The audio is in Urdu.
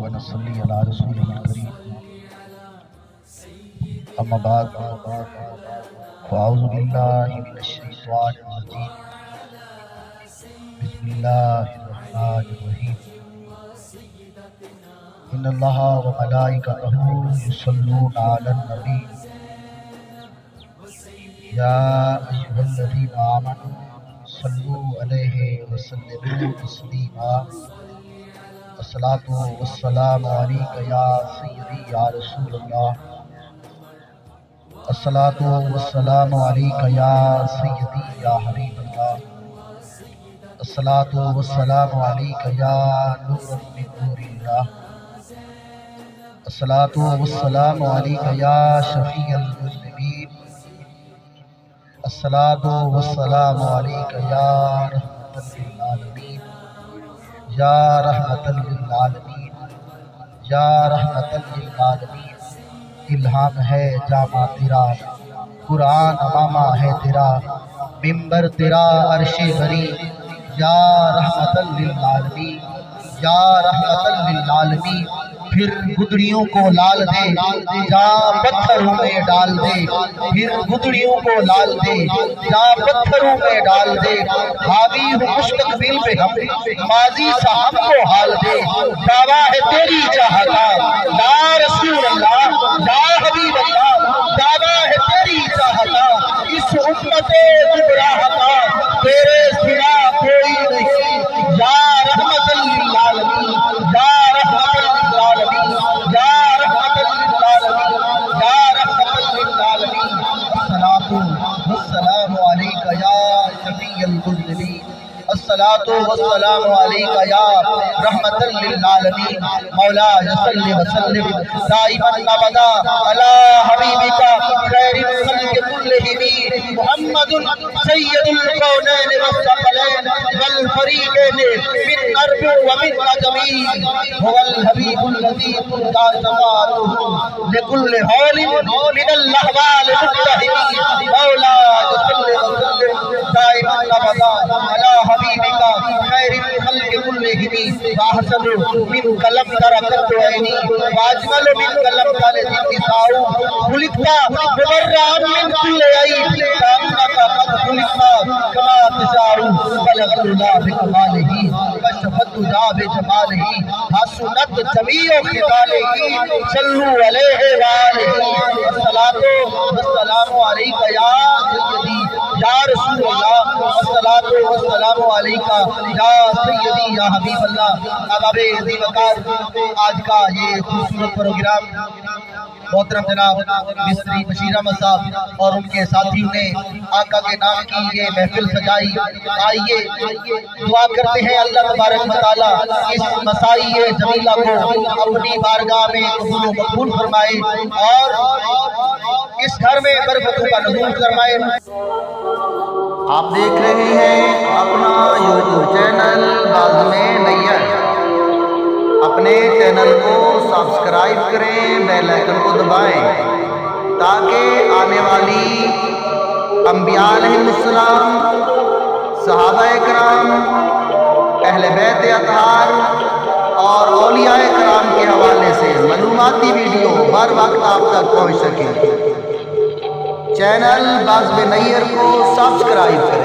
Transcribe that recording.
ونصلي على رسوله الكريم اما بعد فاعوذ بالله من الشيطان الرجيم بسم الله الرحمن الرحيم ان الله وملائكته يصلون على النبي يا ايها الذين آمنوا صلوا عليه وسلموا تسليما الصلاة والسلام عليك يا سيدي يا رسول الله الصلاة والسلام عليك يا سيدي يا حبيب الله الصلاة والسلام عليك يا نور من نور الله الصلاة والسلام عليك يا شفيع المذنبين الصلاة والسلام عليك يا رحمة للعالمين یا رحمت للعالمین یا رحمت للعالمین الہام ہے جامع تیرا قرآن امامہ ہے تیرا ممبر تیرا عرش بری یا رحمت للعالمین یا رحمت للعالمین پھر گدڑیوں کو لال دے جہاں پتھروں میں ڈال دے پھر گدڑیوں کو لال دے جہاں پتھروں میں ڈال دے حاوی ہوں مستقبل پہ ہم ماضی سا ہم کو حال دے دعویٰ ہے تیری چاہتا یا رسول اللہ یا حبیب اللہ دعویٰ ہے تیری چاہتا اس امت گمراہ کا تیرے سوا کوئی نہیں یا رحمت للعالمین یا رحمت للعالمین یا رحمت للعالمین یا رحمت للعالمین الصلاة والسلام علیکہ یا شفیع المذنبین الصلاة والسلام علیکہ یا رحمت للعالمین مولا صلی وسلم دائما ابدا علی حبیبک خیر الخلق کلہم محمد سید الکونین والثقلین والفریقین من عرب ومن عجم هو الحبیب الذی ترجى شفاعته لكل حول من الاحوال متهم مولا صلی وسلم دائما ابدا علی حبیبک خیر الخلق کلہم واحسن من قلم ترکت عینی واجمل من قلم تالت نساء خلقتا مبرعا من كل عیب کانک قد خلقتا کما تشاء بلغ اللہ بکمالہ کشفت تجا بجمالہ حسنت جمیع خصالہ صلو علیہ وآلہ الصلاة والسلام علیکہ یا سیدی یا رسول اللہ الصلاة والسلام علیکہ یا سیدی یا حبیب اللہ احباب عزیز وقار آج کا یہ خوبصورت پروگرام محترم جناب مستری بشیر احمد صاحب اور ان کے ساتھیوں نے آقا کے نام کی یہ محفل سجائی آئیے دعا کرتے ہیں اللہ تبارک و تعالی اس مسائی جمیلہ کو اپنی بارگاہ میں قبول و مقبول فرمائے اور اس گھر میں برکتوں کا نزول فرمائے۔ آپ دیکھ رہے ہیں اپنا یوٹیوب چینل بازم نیر، اپنے چینل کو سبسکرائب کریں، بیل آئیکن کو دبائیں تاکہ آنے والی انبیاء علیہ السلام، صحابہ کرام، اہل بیت اطہار اور اولیاء کرام کے حوالے سے معلوماتی ویڈیو بر وقت آپ تک پہنچ سکے۔ چینل بازم نیر کو سبسکرائب کریں۔